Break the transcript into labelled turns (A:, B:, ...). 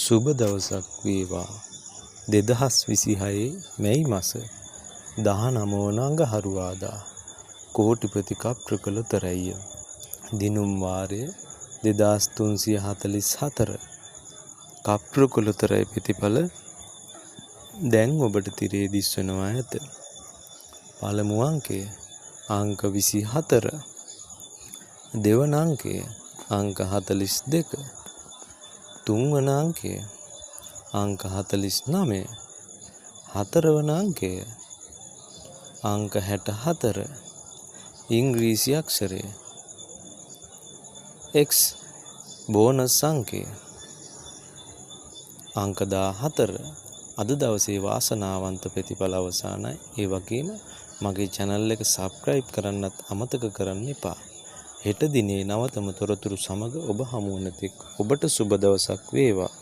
A: සුබ දවසක් වේවා. 2026 මැයි මාස 19 වන අඟහරුවාදා කෝටිපති කප්‍රකලතරය දිනුම් වාරය 2344 කප්‍රකලතරය ප්‍රතිඵල දැන් ඔබට තිරේ දිස්වනවා ඇත. පළමු අංකය අංක 24, දෙවන අංකය අංක 42, තුන්වන අංකය අංක 49, හතරවන අංකය අංක 64, ඉංග්‍රීසි අක්ෂරය X, බෝනස් අංකය අංක 14. අද දවසේ වාසනාවන්ත ප්‍රතිඵල අවසానයි. ඒ වගේම මගේ channel එක subscribe කරන්නත් අමතක කරන්න එපා. හෙට දිනේ නවතම තොරතුරු සමග ඔබ හමු වන තෙක් ඔබට සුබ දවසක් වේවා.